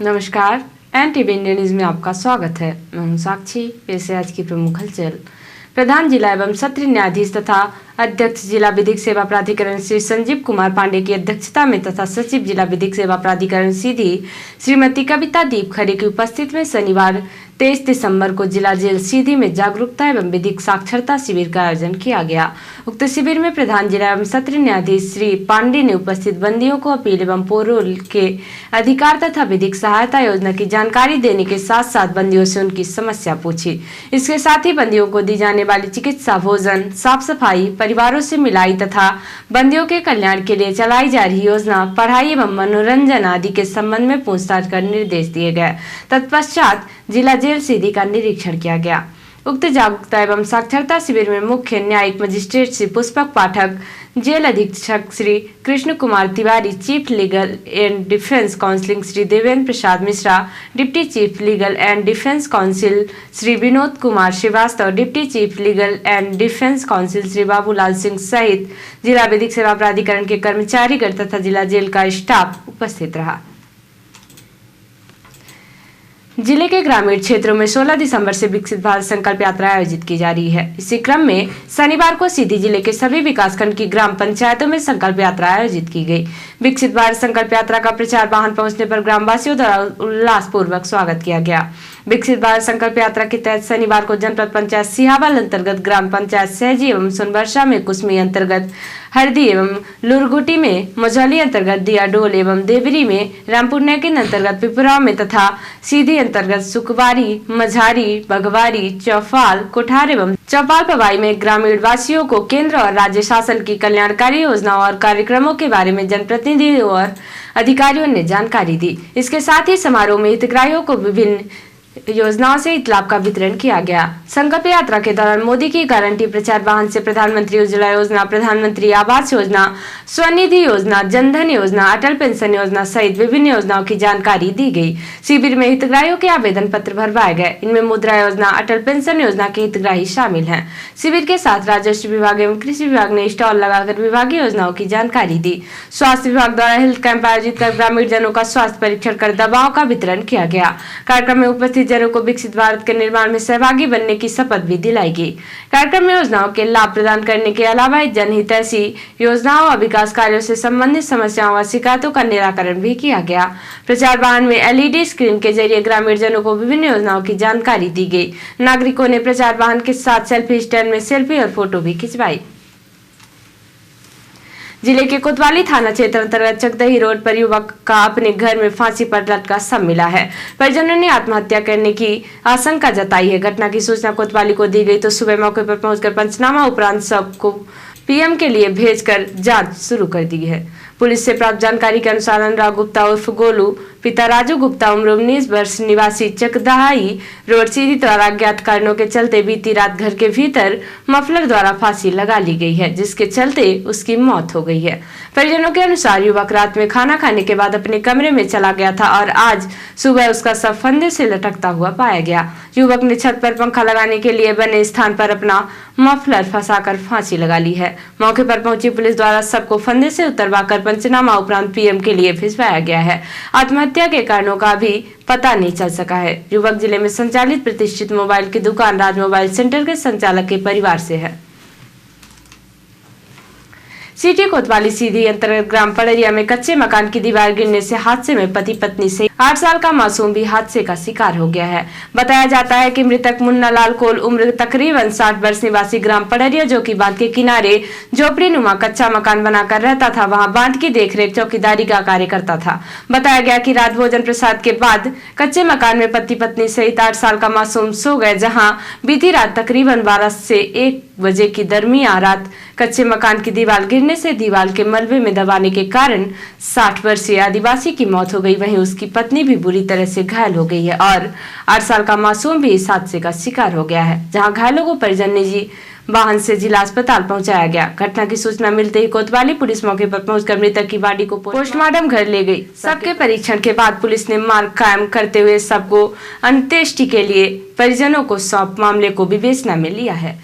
नमस्कार, NTV India news में आपका स्वागत है। मैं हूं साक्षी। पेश है आज की प्रमुख हलचल। प्रधान जिला एवं सत्र न्यायाधीश तथा अध्यक्ष जिला विधिक सेवा प्राधिकरण श्री संजीव कुमार पांडे की अध्यक्षता में तथा सचिव जिला विधिक सेवा प्राधिकरण सीधी श्रीमती कविता दीप खरे की उपस्थित में शनिवार 23 दिसंबर को जिला जेल सीधी में जागरूकता एवं विधिक साक्षरता शिविर का आयोजन किया गया। उक्त शिविर में प्रधान जिला एवं सत्र न्यायाधीश श्री पांडे ने उपस्थित बंदियों को अपील एवं पैरोल के अधिकार तथा विधिक सहायता योजना की जानकारी देने के साथ साथ बंदियों से उनकी समस्या पूछी। इसके साथ ही बंदियों को दी जाने वाली चिकित्सा, भोजन, साफ सफाई, परिवारों से मिलाई तथा बंदियों के कल्याण के लिए चलाई जा रही योजना, पढ़ाई एवं मनोरंजन आदि के संबंध में पूछताछ कर निर्देश दिए गए। तत्पश्चात जिला जेल सीधी का निरीक्षण किया गया। उक्त जागरूकता एवं साक्षरता शिविर में मुख्य न्यायिक मजिस्ट्रेट श्री पुष्पक पाठक, जेल अधीक्षक Shri Krishna Kumar Tiwari, chief legal and defence counsel Shri Devendra Prasad Mishra, deputy chief legal and defence counsel Shri Vinod Kumar Srivastava, deputy chief legal and defence counsel Shri Babulal Singh सहित जिला विधिक सेवा प्राधिकरण के कर्मचारीगण तथा जिला जेल का स्टाफ उपस्थित रहा। जिले के ग्रामीण क्षेत्रों में 16 दिसंबर से विकसित भारत संकल्प यात्रा आयोजित की जा रही है। इसी क्रम में शनिवार को सीधी जिले के सभी विकासखंड की ग्राम पंचायतों में संकल्प यात्रा आयोजित की गई। विकसित भारत संकल्प यात्रा का प्रचार वाहन पहुंचने पर ग्रामवासियों द्वारा उल्लासपूर्वक स्वागत किया गया। विकसित भारत संकल्प यात्रा के तहत शनिवार को जनपद पंचायत सिहावाल अंतर्गत ग्राम पंचायत सहजी एवं सोनवर्षा में कुसमी अंतर्गत हरदी एवं लुरगुटी में, मझौली अंतर्गत दियाडोल एवं देवरी में, रामपुर नैकिन अंतर्गत पिपराव में तथा सीधी अंतर्गत सुकवारी, मझारी, बघवारी, चौफाल, कोठार एवं चौपाल पवाई में ग्रामीण वासियों को केंद्र और राज्य शासन की कल्याणकारी योजनाओं और कार्यक्रमों के बारे में जनप्रतिनिधियों और अधिकारियों ने जानकारी दी। इसके साथ ही समारोह में हितग्राहियों को विभिन्न योजनाओं से लाभ का वितरण किया गया। संकल्प यात्रा के दौरान मोदी की गारंटी प्रचार वाहन से प्रधानमंत्री उज्ज्वला योजना, प्रधानमंत्री आवास योजना, स्वनिधि योजना, जनधन योजना, अटल पेंशन योजना सहित विभिन्न योजनाओं की जानकारी दी गई। शिविर में हितग्राहियों के आवेदन पत्र भरवाए गए। इनमें मुद्रा योजना, अटल पेंशन योजना के हितग्राही शामिल हैं। शिविर के साथ राजस्व विभाग एवं कृषि विभाग ने स्टॉल लगाकर विभागीय योजनाओं की जानकारी दी। स्वास्थ्य विभाग द्वारा हेल्थ कैंप आयोजित कर ग्रामीण जनों का स्वास्थ्य परीक्षण कर दवाओं का वितरण किया गया। कार्यक्रम में उपस्थित जनों को विकसित भारत के निर्माण में सहभागी बनने की शपथ भी दिलाई गई। कार्यक्रम में योजनाओं के लाभ प्रदान करने के अलावा जनहितैषी योजनाओं और विकास कार्यों से संबंधित समस्याओं और शिकायतों का निराकरण भी किया गया। प्रचार वाहन में एलईडी स्क्रीन के जरिए ग्रामीण जनों को विभिन्न योजनाओं की जानकारी दी गई। नागरिकों ने प्रचार वाहन के साथ सेल्फी स्टैंड में सेल्फी और फोटो भी खिंचवाई। जिले के कोतवाली थाना क्षेत्र अंतर्गत चकदही रोड पर युवक का अपने घर में फांसी पर लटका शव मिला है। परिजनों ने आत्महत्या करने की आशंका जताई है। घटना की सूचना कोतवाली को दी गई तो सुबह मौके पर पहुंचकर पंचनामा उपरांत शव को पीएम के लिए भेजकर जांच शुरू कर दी है। पुलिस से प्राप्त जानकारी के अनुसार अनुराग गुप्ता उर्फ गोलू, पिता राजू गुप्ता उम्र 19 वर्ष, निवासी चकदही रोड सीधी द्वारा अज्ञात कारणों के चलते बीती रात घर के भीतर मफलर द्वारा फांसी लगा ली गई है, जिसके चलते उसकी मौत हो गई है। परिजनों के अनुसार युवक रात में खाना खाने के बाद अपने कमरे में चला गया था और आज सुबह उसका शव फंदे से लटकता हुआ पाया गया। युवक ने छत पर पंखा लगाने के लिए बने स्थान पर अपना मफलर फंसाकर फांसी लगा ली है। मौके पर पहुंची पुलिस द्वारा सबको फंदे से उतरवाकर पंचनामा उपरांत पीएम के लिए भिजवाया गया है। आत्महत्या के कारणों का भी पता नहीं चल सका है। युवक जिले में संचालित प्रतिष्ठित मोबाइल की दुकान राज मोबाइल सेंटर के संचालक के परिवार से है। सिटी कोतवाली सीधी अंतर्गत ग्राम पड़रिया में कच्चे मकान की दीवार गिरने से हादसे में पति पत्नी से 8 साल का मासूम भी हादसे का शिकार हो गया है। बताया जाता है कि मृतक मुन्ना लाल कोल उम्र तकरीबन 60 वर्ष, निवासी ग्राम पड़रिया, जो कि बांध के किनारे झोपड़ी नुमा कच्चा मकान बनाकर रहता था, वहां बांध की देखरेख चौकीदारी का कार्य करता था। बताया गया कि रात भोजन प्रसाद के बाद कच्चे मकान में पति पत्नी सहित 8 साल का मासूम सो गए, जहाँ बीती रात तकरीबन 12 से 1 बजे की दरमियान रात कच्चे मकान की दीवार गिरने से दीवार के मलबे में दबाने के कारण 60 वर्षीय आदिवासी की मौत हो गई। वहीं उसकी पत्नी भी बुरी तरह से घायल हो गई है और 8 साल का मासूम भी इस हादसे का शिकार हो गया है, जहां घायलों को परिजन निजी वाहन से जिला अस्पताल पहुंचाया गया। घटना की सूचना मिलते ही कोतवाली पुलिस मौके पर पहुंचकर मृतक की बॉडी को पोस्टमार्टम घर ले गई। सबके परीक्षण के बाद पुलिस ने मार्ग कायम करते हुए सबको अंत्येष्टि के लिए परिजनों को सौंप मामले को विवेचना में लिया है।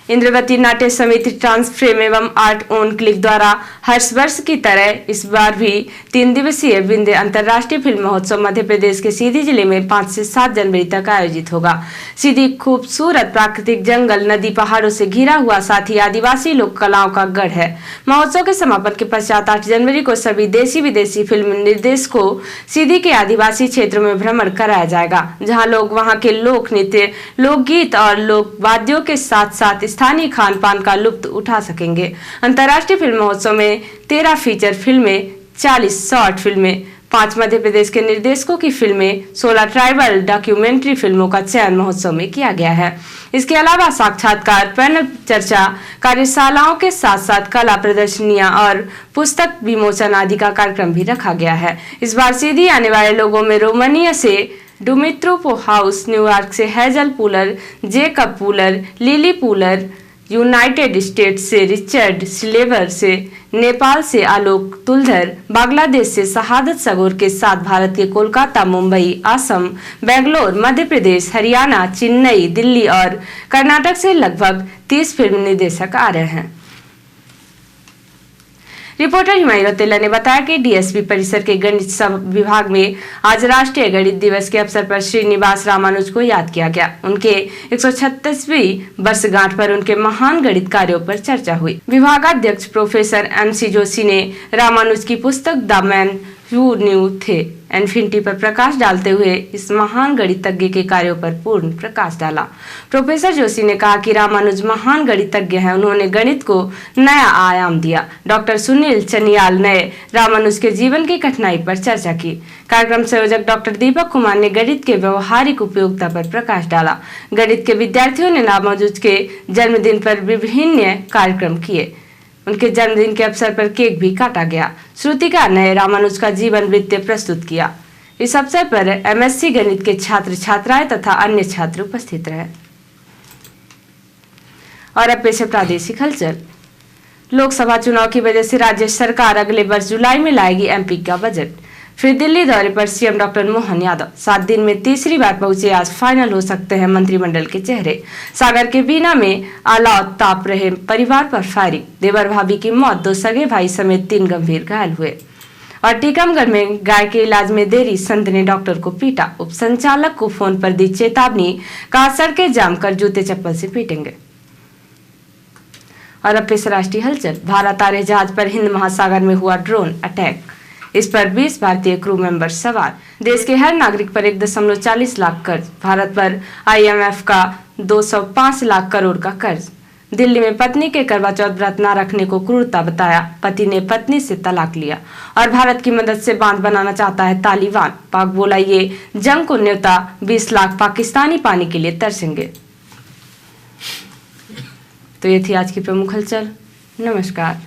इंद्रवती नाट्य समिति ट्रांसफ्रेम एवं आर्ट ऑन क्लिक द्वारा हर वर्ष की तरह इस बार भी 3 दिवसीय विंध्य अंतर्राष्ट्रीय फिल्म महोत्सव मध्य प्रदेश के सीधी जिले में 5 से 7 जनवरी तक आयोजित होगा। सीधी खूबसूरत प्राकृतिक जंगल, नदी, पहाड़ों से घिरा हुआ, साथ ही आदिवासी लोक कलाओं का गढ़ है। महोत्सव के समापन के पश्चात 8 जनवरी को सभी देशी विदेशी फिल्म निर्देशकों सीधी के आदिवासी क्षेत्रों में भ्रमण कराया जाएगा, जहाँ लोग वहाँ के लोक नृत्य, लोकगीत और लोक वाद्यों के साथ साथ स्थानीय खान पान का लुत्फ उठा सकेंगे। अंतर्राष्ट्रीय फिल्म महोत्सव में 13 फीचर फिल्में, 40 शॉर्ट फिल्में, 5 मध्य प्रदेश के निर्देशकों की फिल्में, 16 ट्राइबल डॉक्यूमेंट्री फिल्मों का चयन महोत्सव में किया गया है। इसके अलावा साक्षात्कार, पैनल चर्चा, कार्यशालाओं के साथ साथ कला प्रदर्शनियां और पुस्तक विमोचन आदि का कार्यक्रम भी रखा गया है। इस बार सीधी आने वाले लोगों में रोमानिया से डुमित्रो हाउस, न्यूयॉर्क से hazel puller, Jacob puller, lily puller, United states से रिचर्ड स्लेवर, से नेपाल से आलोक तुलधर, बांग्लादेश से शहादत सगोर के साथ भारत के कोलकाता, मुंबई, असम, बेंगलोर, मध्य प्रदेश, हरियाणा, चेन्नई, दिल्ली और कर्नाटक से लगभग 30 फिल्म निर्देशक आ रहे हैं। रिपोर्टर हिमायत तेला ने बताया कि डीएसपी परिसर के गणित विभाग में आज राष्ट्रीय गणित दिवस के अवसर पर श्रीनिवास रामानुज को याद किया गया। उनके 136वीं वर्षगांठ पर उनके महान गणित कार्यों पर चर्चा हुई। विभागाध्यक्ष प्रोफेसर MC जोशी ने रामानुज की पुस्तक द मैन हू न्यू थे इन्फिनिटी पर प्रकाश डालते हुए इस महान गणितज्ञ के कार्यों पर पूर्ण प्रकाश डाला। प्रोफेसर जोशी ने कहा कि रामानुज महान गणितज्ञ हैं, उन्होंने गणित को नया आयाम दिया। डॉक्टर सुनील चनियाल ने रामानुज के जीवन की कठिनाई पर चर्चा की। कार्यक्रम संयोजक डॉक्टर दीपक कुमार ने गणित के व्यवहारिक उपयोगिता पर प्रकाश डाला। गणित के विद्यार्थियों ने रामानुज के जन्मदिन पर विभिन्न कार्यक्रम किए। उनके जन्मदिन के अवसर पर केक भी काटा गया। श्रुतिका ने रामानुज का जीवन वृत्त प्रस्तुत किया। इस अवसर पर MSc गणित के छात्र छात्राएं तथा अन्य छात्र उपस्थित रहे। और अब पेश है प्रादेशिक हलचल। लोकसभा चुनाव की वजह से राज्य सरकार अगले वर्ष जुलाई में लाएगी MP का बजट। फिर दिल्ली दौरे पर CM डॉक्टर मोहन यादव 7 दिन में तीसरी बार पहुंचे। आज फाइनल हो सकते हैं मंत्रिमंडल के चेहरे। सागर के बीना में आलाव ताप रहे परिवार पर फायरिंग, देवर भाभी की मौत, 2 सगे भाई समेत 3 गंभीर घायल हुए। और टीकमगढ़ में गाय के इलाज में देरी, संत ने डॉक्टर को पीटा। उप संचालक को फोन पर दी चेतावनी, कहा सड़कें जाम कर जूते चप्पल से पीटेंगे। और अब पेश राष्ट्रीय हलचल। भारत आर्य जहाज पर हिंद महासागर में हुआ ड्रोन अटैक। इस पर 20 भारतीय क्रू मेंबर सवार। देश के हर नागरिक पर 1.40 लाख कर्ज। भारत पर IMF का 205 लाख करोड़ का कर्ज। दिल्ली में पत्नी के करवा चौथ व्रत न रखने को क्रूरता बताया। पति ने पत्नी से तलाक लिया। और भारत की मदद से बांध बनाना चाहता है तालिबान। पाक बोला ये जंग को न्योता, 20 लाख पाकिस्तानी पानी के लिए तरसेंगे। तो ये थी आज की प्रमुख हलचल। नमस्कार।